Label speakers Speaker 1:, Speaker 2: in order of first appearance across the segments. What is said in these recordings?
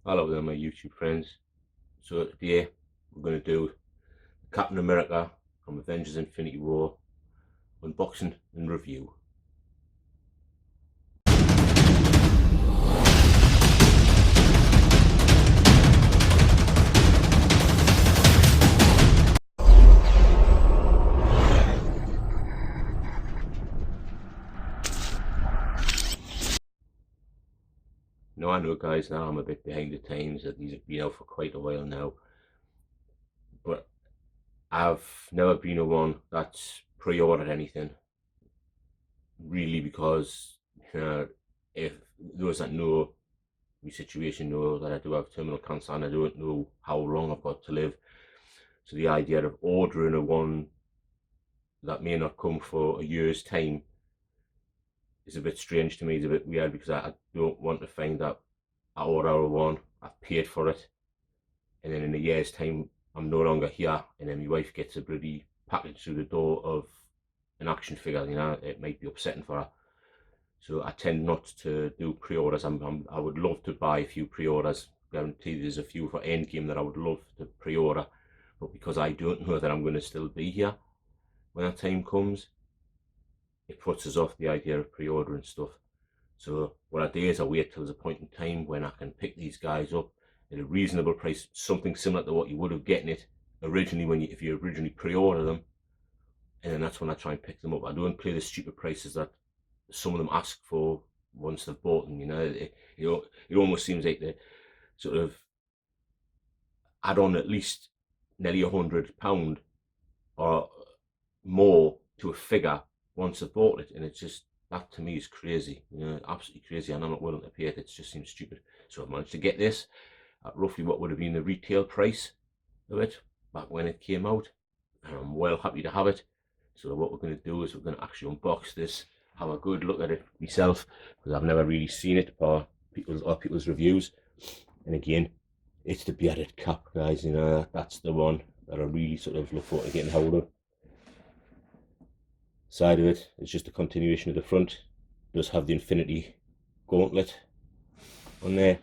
Speaker 1: Hello there, my YouTube friends. So today we're going to do Captain America from Avengers Infinity War unboxing and review. Now I know, guys, now I'm a bit behind the times, that these have been out for quite a while now, but I've never been a one that's pre-ordered anything, really, because if those that know my situation know that I do have terminal cancer and I don't know how long I've got to live. So the idea of ordering a one that may not come for a year's time is a bit strange to me. It's a bit weird, because I don't want to find that I order one, I've paid for it, and then in a year's time I'm no longer here, and then my wife gets a bloody package through the door of an action figure. It might be upsetting for her. So I tend not to do pre-orders. I would love to buy a few pre-orders. Guarantee there's a few for Endgame that I would love to pre-order, but because I don't know that I'm going to still be here when that time comes, it puts us off the idea of pre-ordering stuff. So what I do is I wait till there's a point in time when I can pick these guys up at a reasonable price, something similar to what you would have gotten it originally if you originally pre-order them, and then that's when I try and pick them up. I don't pay the stupid prices that some of them ask for once they've bought them. It almost seems like they sort of add on at least nearly £100 or more to a figure once they've bought it, and it's just, that to me is crazy, absolutely crazy, and I'm not willing to pay it. It just seems stupid. So I managed to get this at roughly what would have been the retail price of it back when it came out, and I'm well happy to have it. So what we're going to do is we're going to actually unbox this, have a good look at it myself, because I've never really seen it or people's reviews. And again, it's the bearded cap, guys. That's the one that I really sort of look forward to getting hold of. Side of it is just a continuation of the front. It does have the Infinity Gauntlet on there.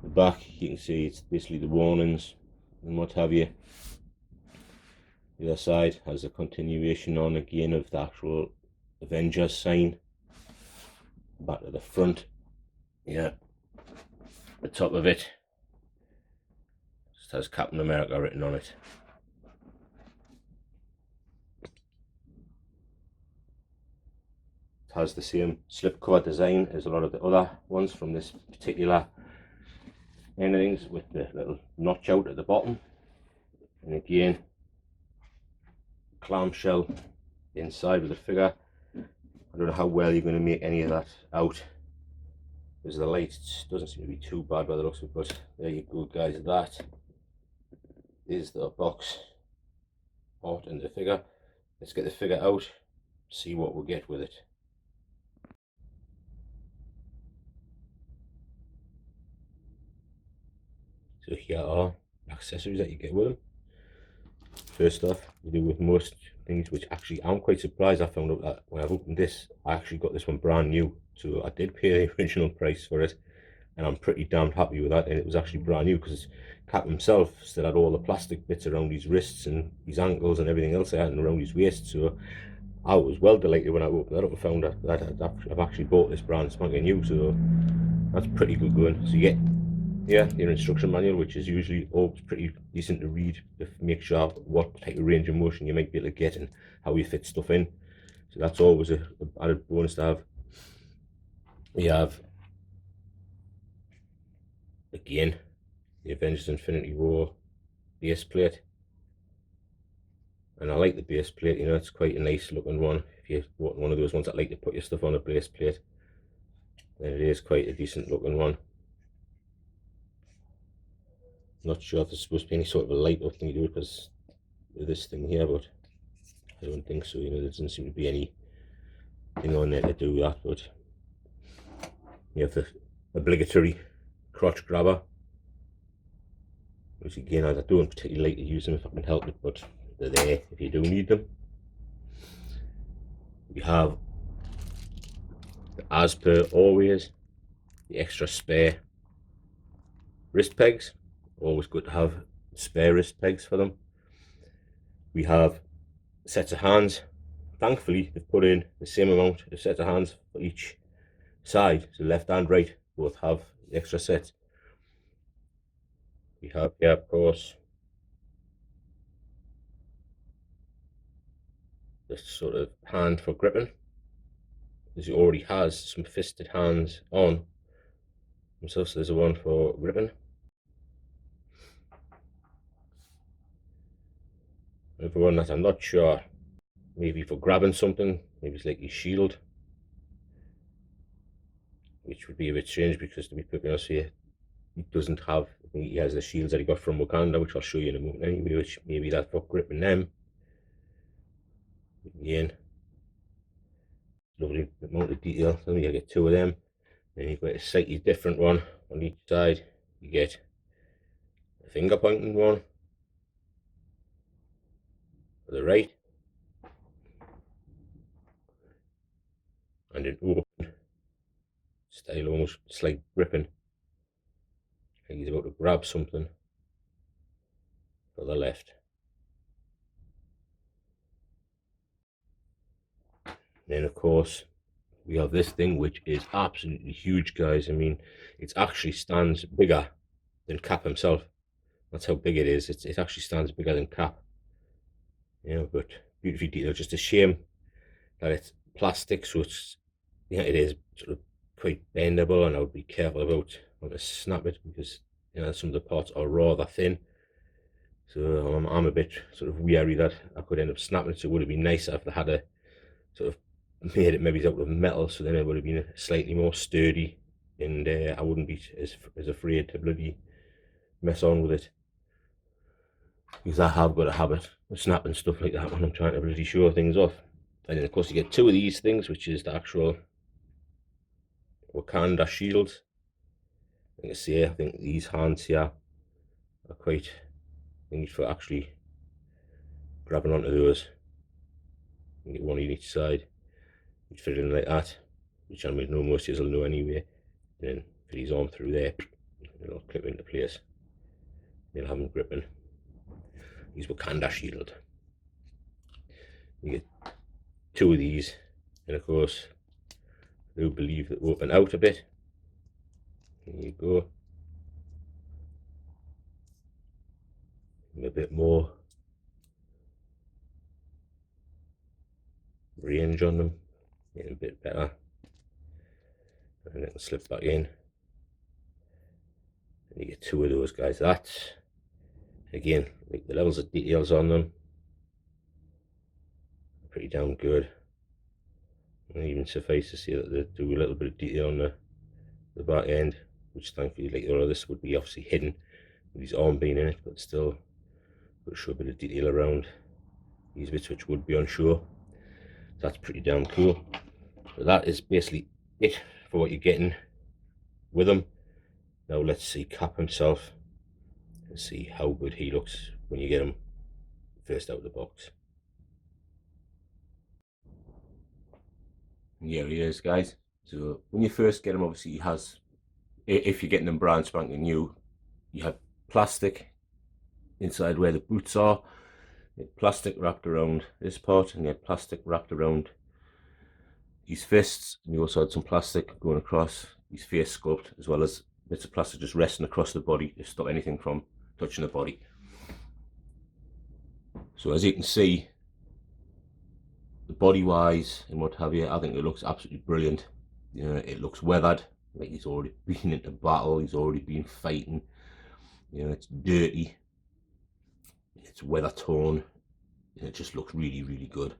Speaker 1: The back, you can see it's basically the warnings and what have you. The other side has a continuation on again of the actual Avengers sign. Back to the front, the top of it just has Captain America written on it. It has the same slipcover design as a lot of the other ones from this particular endings, with the little notch out at the bottom, and again clamshell inside with the figure. I don't know how well you're going to make any of that out, because the light doesn't seem to be too bad by the looks of it, but there you go, guys. That is the box art and the figure. Let's get the figure out, see what we'll get with it. So here are accessories that you get with them. First off, you do with most things, which actually I'm quite surprised. I found out that when I've opened this, I actually got this one brand new, so I did pay the original price for it, and I'm pretty damn happy with that. And it was actually brand new, because Cap himself still had all the plastic bits around his wrists and his ankles and everything else and around his waist. So I was well delighted when I opened that up and found that I've actually bought this brand spanking new. So that's pretty good going. So you get your instruction manual, which is usually always pretty decent to read, to make sure what type of range of motion you might be able to get and how you fit stuff in. So that's always a added bonus to have. We have, again, the Avengers Infinity War base plate, and I like the base plate. It's quite a nice looking one. If you want one of those ones that like to put your stuff on a base plate, then it is quite a decent looking one. Not sure if there's supposed to be any sort of a light up thing to do it because of this thing here, but I don't think so. There doesn't seem to be anything on there to do that. But you have the obligatory crotch grabber, which again, I don't particularly like to use them if I can help it, but they're there if you do need them. We have, as per always, the extra spare wrist pegs. Always good to have spare wrist pegs for them. We have sets of hands. Thankfully, they've put in the same amount of sets of hands for each side, so left and right both have the extra sets. We have here, of course, this sort of hand for gripping, because he already has some fisted hands on himself, so there's a one for gripping. Another one that I'm not sure, maybe for grabbing something, maybe it's like his shield, which would be a bit strange because, to be perfectly honest here, he doesn't have, I think he has the shields that he got from Wakanda, which I'll show you in a moment anyway, which maybe that's for gripping them. Again, lovely amount of detail. So you get two of them, then you've got a slightly different one on each side. You get a finger pointing one for the right, and an open style, almost slight gripping, like he's about to grab something, for the left. Then of course we have this thing, which is absolutely huge, guys. I mean, it actually stands bigger than Cap himself. That's how big it is. It actually stands bigger than Cap. You know, but beautifully detailed. Just a shame that it's plastic, so it's, yeah, it is sort of quite bendable, and I would be careful about how to snap it, because, you know, some of the parts are rather thin. So I'm a bit sort of weary that I could end up snapping it. So it would have been nicer if they had a sort of made it maybe out of metal, so then it would have been slightly more sturdy, and I wouldn't be as afraid to bloody mess on with it, because I have got a habit of snapping stuff like that when I'm trying to bloody show things off. And then of course you get two of these things, which is the actual Wakanda shields. You can see, I think these hands here are quite neat for actually grabbing onto those. You get one on each side, which fit in like that, which I mean, no most will know anyway. And then fit his arm through there, it'll clip into place. You'll have him gripping his Wakanda shield. You get two of these, and of course I do believe they open out a bit. There you go. A bit more range on them, getting a bit better, and it'll slip back in, and you get two of those guys. That's, again, like the levels of details on them are pretty damn good, and even suffice to say that they do a little bit of detail on the back end, which thankfully, like all of this, would be obviously hidden with his arm being in it, but still got to show a bit of detail around these bits which would be on show. That's pretty damn cool. So that is basically it for what you're getting with him. Now let's see Cap himself and see how good he looks when you get him first out of the box. And here he is, guys. So when you first get him, obviously he has, if you're getting them brand spanking new, you have plastic inside where the boots are. You have plastic wrapped around this part, and you have plastic wrapped around his fists, and you also had some plastic going across his face sculpt, as well as bits of plastic just resting across the body to stop anything from touching the body. So as you can see, the body wise and what have you, I think it looks absolutely brilliant. You know, it looks weathered, like he's already been into battle, he's already been fighting. You know, it's dirty, it's weather torn, and it just looks really, really good.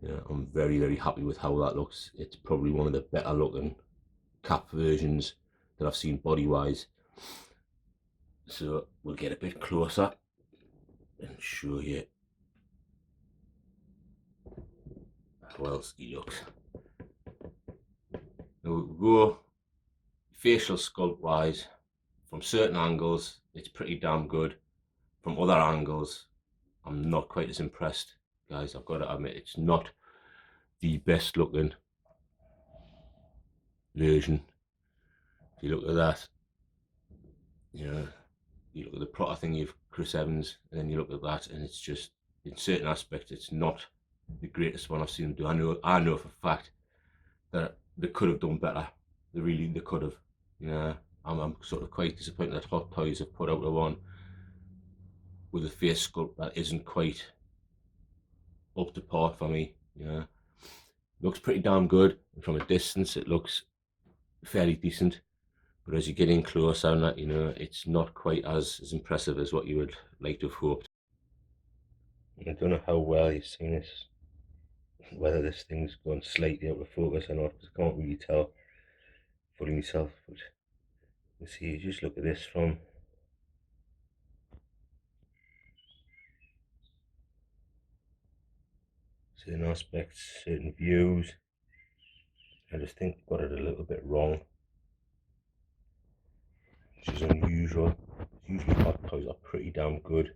Speaker 1: You know, I'm very, very happy with how that looks. It's probably one of the better looking Cap versions that I've seen body wise. So we'll get a bit closer and show you how else he looks. Now we go facial sculpt wise. From certain angles, it's pretty damn good. From other angles, I'm not quite as impressed, guys. I've got to admit, it's not the best looking version. If you look at that, You know, you look at the Protter thing, you've Chris Evans, and then you look at that, and it's just, in certain aspects, it's not the greatest one I've seen them do. I know for a fact that they could have done better. They could have. You know, I'm sort of quite disappointed that Hot Toys have put out a one with a face sculpt that isn't quite up to par for me. You know, looks pretty damn good. And from a distance, it looks fairly decent. But as you get in closer and that, you know, it's not quite as impressive as what you would like to have hoped. I don't know how well you've seen this, whether this thing's gone slightly out of focus or not, because I can't really tell fully myself. But you see, you just look at this from certain aspects, certain views. I just think I got it a little bit wrong, which is unusual. Usually Hot Toys are pretty damn good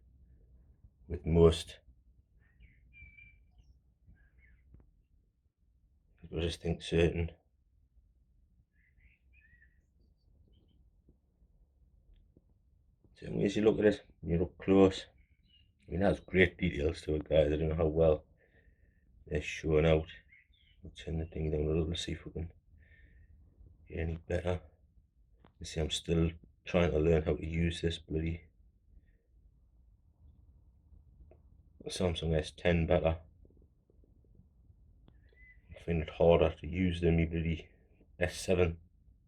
Speaker 1: with most. I just think certain ways you look at it, you look close. I mean, it has great details to it, guys. I don't know how well they're showing out. I'll turn the thing down a little to see if we can get any better. You see, I'm still trying to learn how to use this bloody Samsung S10 better. I find it harder to use than my bloody S7,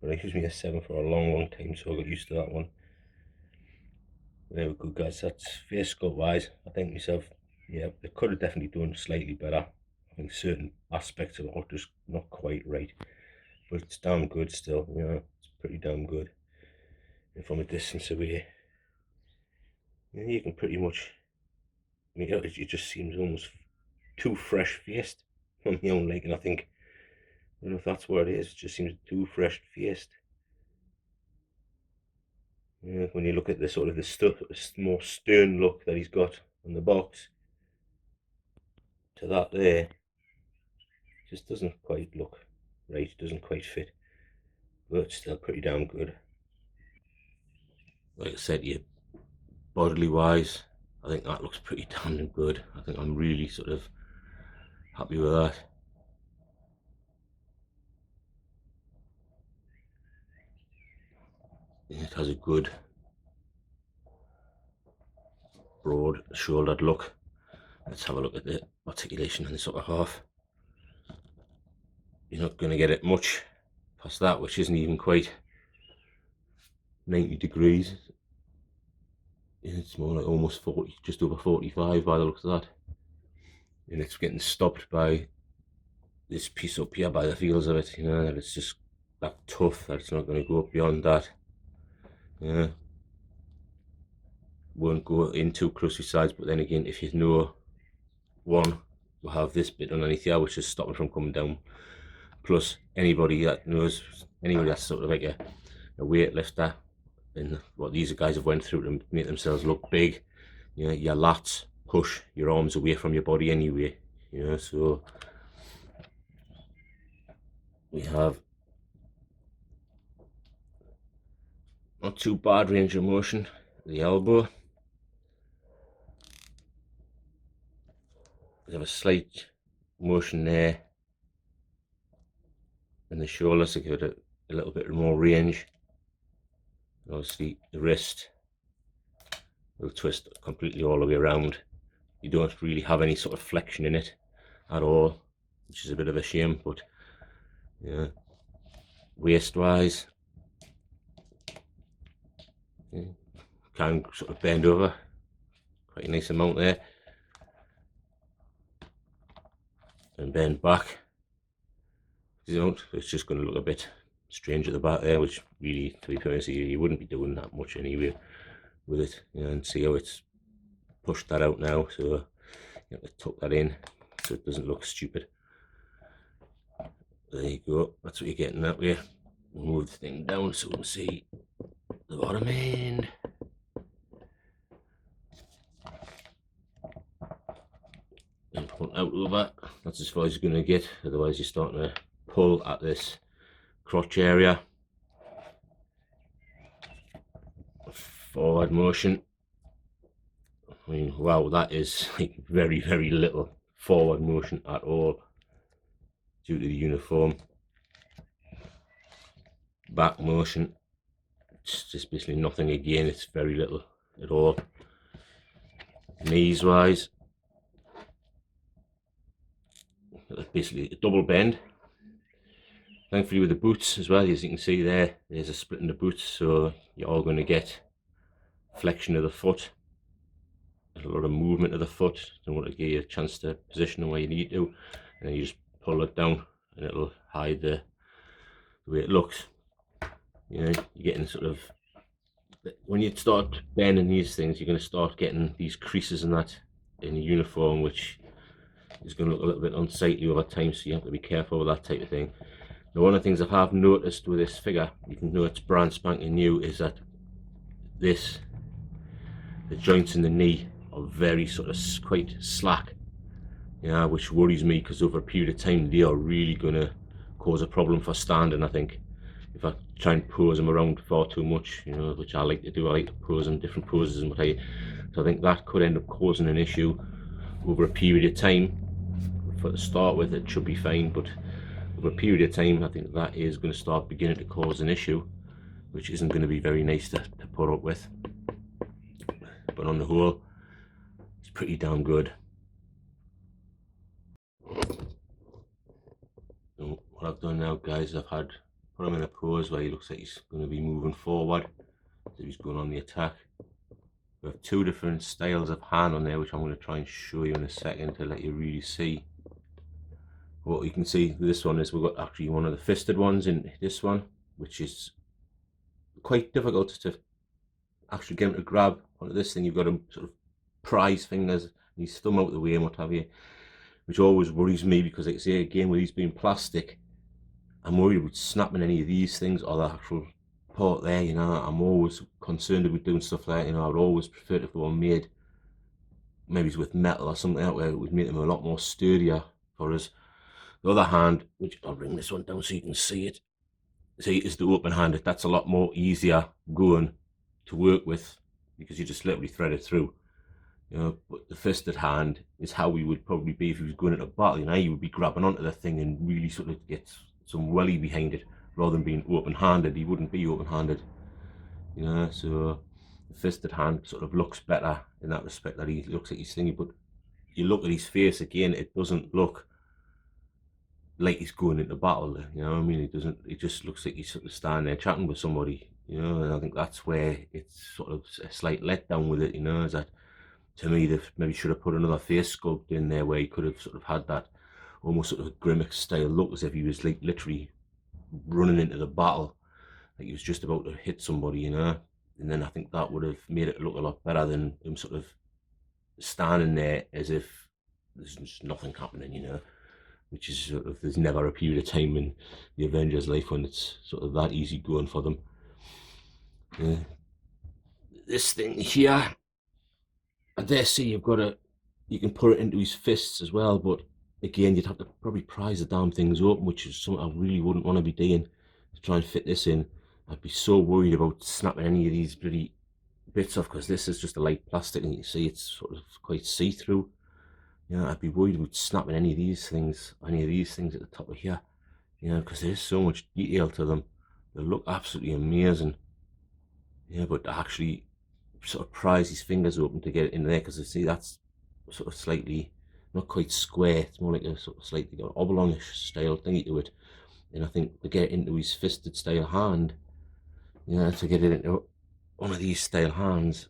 Speaker 1: but I used my S7 for a long time, so I got used to that one. There we go, guys. That's face sculpt wise. I think myself, yeah, they could have definitely done slightly better. I think certain aspects of it are just not quite right, but it's damn good still. You know, it's pretty damn good. And from a distance away, you know, you can pretty much, I mean, it just seems almost too fresh faced on my own leg, and I think, I don't know if that's what it is. It just seems too fresh faced. Yeah, when you look at the sort of the more stern look that he's got on the box to that there, just doesn't quite look right, doesn't quite fit, but it's still pretty damn good. Like I said to you, bodily wise, I think that looks pretty damn good. I think I'm really sort of happy with that. It has a good broad shouldered look. Let's have a look at the articulation in this upper half. You're not going to get it much past that, which isn't even quite 90 degrees. It's more like almost 40, just over 45 by the looks of that. And it's getting stopped by this piece up here by the feels of it, you know, that it's just that tough that it's not going to go up beyond that. Yeah, won't go into crusty sides, but then again, if you know one, we'll have this bit underneath here which is stopping from coming down. Plus, anybody that knows, anybody that's sort of like a weightlifter, and what these guys have went through to make themselves look big, you know, your lats push your arms away from your body anyway, you know, so we have not too bad range of motion. The elbow, we have a slight motion there, and the shoulders to give it a little bit more range. Obviously the wrist will twist completely all the way around. You don't really have any sort of flexion in it at all, which is a bit of a shame, but yeah, waist wise, yeah, can sort of bend over quite a nice amount there and bend back. If you don't, it's just going to look a bit strange at the back there, which really, to be honest, you wouldn't be doing that much anyway with it. You know, and see how it's pushed that out now, so you have to tuck that in so it doesn't look stupid. There you go, that's what you're getting that way. We'll move the thing down so we can see the bottom end. And pull out over, that's as far as you're going to get, otherwise you're starting to pull at this crotch area. forward motion. I mean, wow, that is like very, very little forward motion at all due to the uniform. Back motion, it's just basically nothing again, it's very little at all. Knees wise, basically a double bend. Thankfully with the boots as well, as you can see there, there's a split in the boots, so you're all going to get flexion of the foot, a lot of movement of the foot in order to give you a chance to position where you need to, and then you just pull it down and it'll hide the way it looks. You know, you're getting sort of, when you start bending these things, you're going to start getting these creases and that in the uniform, which is going to look a little bit unsightly over time, so you have to be careful with that type of thing. Now, one of the things I have noticed with this figure, you can know it's brand spanking new, is that the joints in the knee are very sort of quite slack, yeah, which worries me, because over a period of time they are really going to cause a problem for standing. I think if I try and pose them around far too much, you know, which I like to do, I like to pose in different poses and what I, so I think that could end up causing an issue over a period of time. For to start with, it should be fine, but over a period of time, I think that is going to start beginning to cause an issue, which isn't going to be very nice to put up with. But on the whole, it's pretty damn good. So what I've done now, guys, I've put him in a pose where he looks like he's going to be moving forward, so he's going on the attack. We have two different styles of hand on there, which I'm going to try and show you in a second to let you really see. What you can see with this one is we've got actually one of the fisted ones in this one, which is quite difficult to actually get him to grab onto this thing. You've got to sort of prise fingers and his thumb out of the way and what have you, which always worries me, because like I say again, with these being plastic, I'm worried about snapping any of these things or the actual part there, you know. I'm always concerned about doing stuff like that, you know. I would always prefer if they were made maybe with metal or something like that, where it would make them a lot more sturdier for us. The other hand, which I'll bring this one down so you can see it, see, is the open handed. That's a lot more easier going to work with, because you just literally thread it through, you know. But the fisted hand is how we would probably be if he was going into battle, you know. You would be grabbing onto the thing and really sort of get some welly behind it, rather than being open handed. He wouldn't be open handed, you know. So the fisted hand sort of looks better in that respect, that he looks like he's thingy. But you look at his face again, it doesn't look like he's going into battle, you know what I mean? It doesn't, it just looks like he's sort of standing there chatting with somebody, you know. And I think that's where it's sort of a slight letdown with it, you know, is that to me they maybe should have put another face sculpt in there where he could have sort of had that almost sort of Grimmick style look, as if he was like literally running into the battle, like he was just about to hit somebody, you know. And then I think that would have made it look a lot better than him sort of standing there as if there's just nothing happening, you know. Which is sort of, there's never a period of time in the Avengers' life when it's sort of that easy going for them. This thing here, I dare say you can put it into his fists as well, but again, you'd have to probably prise the damn things open, which is something I really wouldn't want to be doing, to try and fit this in. I'd be so worried about snapping any of these bloody bits off, because this is just a light plastic and you see it's sort of quite see-through. You know, I'd be worried about snapping any of these things at the top of here, you know, because there's so much detail to them. They look absolutely amazing. Yeah, but to actually sort of prise his fingers open to get it in there, because you see that's sort of slightly, not quite square, it's more like a sort of slightly oblongish style thingy to it. And I think to get it into his fisted style hand, you know, to get it into one of these style hands,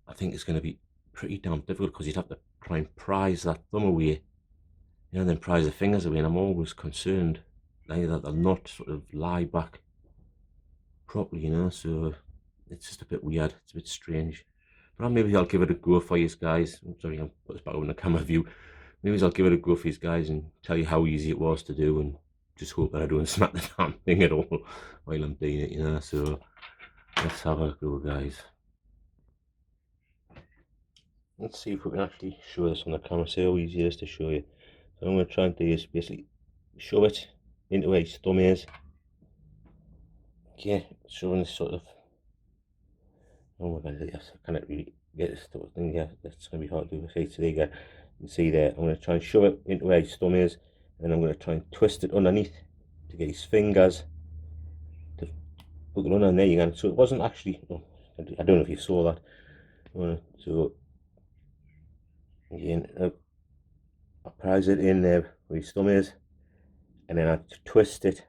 Speaker 1: I think it's going to be pretty damn difficult, because you'd have to try and prise that thumb away, you know, and then prise the fingers away. And I'm always concerned that they'll not sort of lie back properly, you know. So it's just a bit weird, it's a bit strange. But maybe I'll give it a go for you guys. I'm sorry, I'll put this back on the camera view. Maybe I'll give it a go for you guys and tell you how easy it was to do, and just hope that I don't smack the damn thing at all while I'm doing it, you know. So let's have a go, guys. Let's see if we can actually show this on the camera, see how easy it is to show you. So I'm going to try and do is basically show it into where his thumb is. Okay, showing this sort of Oh my god, yes, I cannot really get this sort of thing. Yeah, that's going to be hard to do. Okay, so there you go. You can see there, I'm going to try and shove it into where his thumb is, and then I'm going to try and twist it underneath to get his fingers to put it on, and there you go. So it wasn't actually, oh, I don't know if you saw that. So again, I prise it in there where his thumb is, and then I twist it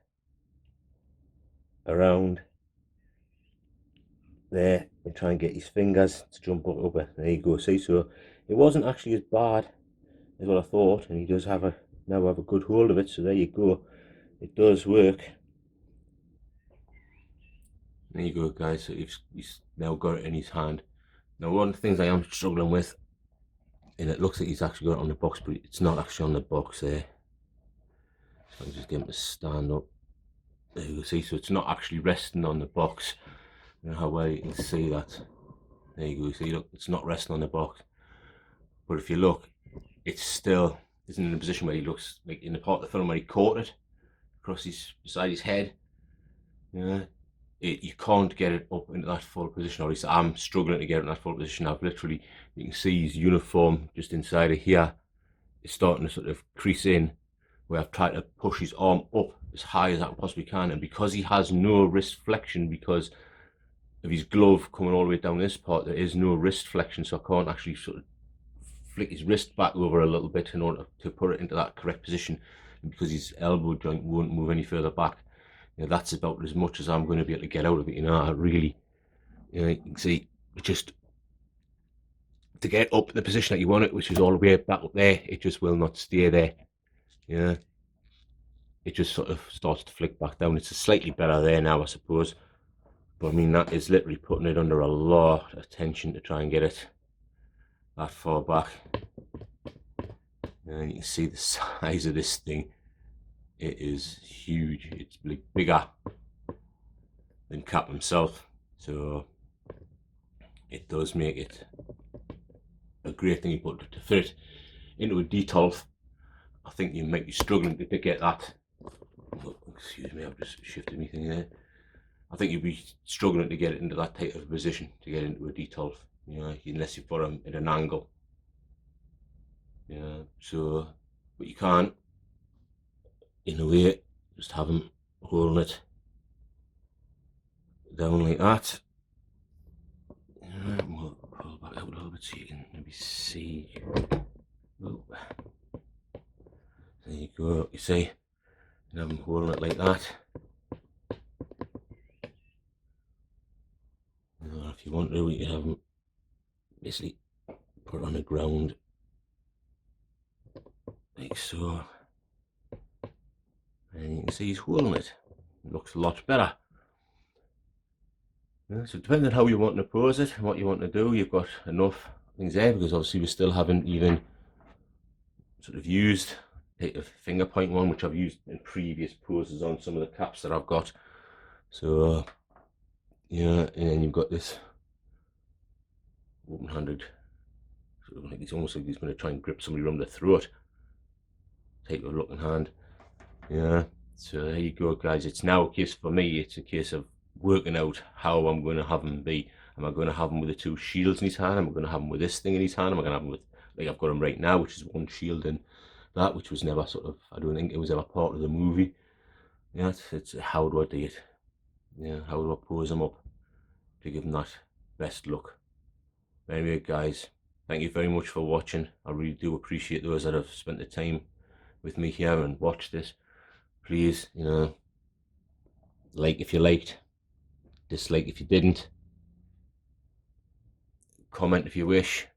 Speaker 1: around there and try and get his fingers to jump up over. There you go. See, so it wasn't actually as bad as what I thought, and he does have now have a good hold of it. So there you go. It does work. There you go, guys. So he's now got it in his hand. Now, one of the things I am struggling with, and it looks like he's actually got it on the box, but it's not actually on the box there. So I'll just get him to stand up. There you go. See, so it's not actually resting on the box. You know how well you can see that. There you go. See, look, it's not resting on the box. But if you look, it's still isn't in a position where he looks like in the part of the film where he caught it across beside his head. Yeah, you can't get it up into that full position, or at least I'm struggling to get it in that full position. I've literally, you can see his uniform just inside of here is starting to sort of crease in, where I've tried to push his arm up as high as I possibly can, and because he has no wrist flexion, because of his glove coming all the way down this part, there is no wrist flexion, so I can't actually sort of flick his wrist back over a little bit in order to put it into that correct position. And because his elbow joint won't move any further back, you know, that's about as much as I'm going to be able to get out of it. You know, I really, you know, you can see just to get up in the position that you want it, which is all the way back up there, it just will not stay there. Yeah, it just sort of starts to flick back down. It's slightly better there now, I suppose, but I mean, that is literally putting it under a lot of tension to try and get it that far back. And you can see the size of this thing. It is huge. It's bigger than Cap himself, so it does make it a great thing. But to fit it into a D12, I think you might be struggling to get that. Oh, excuse me, I've just shifted my thing there. I think you'd be struggling to get it into that type of position to get into a D12, you know, unless you've got them at an angle. Yeah, so, but you can't, in a way, just have them holding it down like that. We'll pull back out a little bit so you can maybe see. Oh. There you go, you see, and have them holding it like that. Or if you want to, you can have them basically put it on the ground like so, and you can see he's holding it. It looks a lot better. Yeah, so depending on how you want to pose it and what you want to do, you've got enough things there, because obviously we still haven't even sort of used a finger point one, which I've used in previous poses on some of the caps that I've got. So yeah, and then you've got this open-handed, sort of like, it's almost like he's going to try and grip somebody around the throat type of looking hand. Yeah, so there you go, guys. It's now a case for me, it's a case of working out how I'm going to have him be. Am I going to have him with the two shields in his hand? Am I going to have him with this thing in his hand? Am I going to have him with, like I've got him right now, which is one shield and that, which was never sort of, I don't think it was ever part of the movie. Yeah, it's how do I do it? Yeah, how do I pose him up to give him that best look? Anyway, guys, thank you very much for watching. I really do appreciate those that have spent the time with me here and watched this. Please, you know, like if you liked, dislike if you didn't, comment if you wish,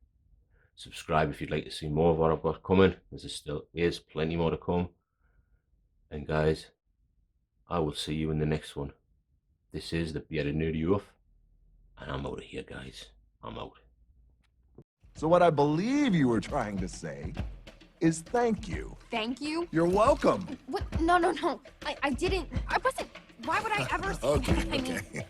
Speaker 1: subscribe if you'd like to see more of what I've got coming. There still is plenty more to come. And guys, I will see you in the next one. This is the Bearded Nerdy Oaf, and I'm out of here, guys. I'm out.
Speaker 2: So what I believe you were trying to say is thank you.
Speaker 3: Thank you?
Speaker 2: You're welcome.
Speaker 3: What? No. I didn't. I wasn't. Why would I ever say that? I mean,
Speaker 2: Okay.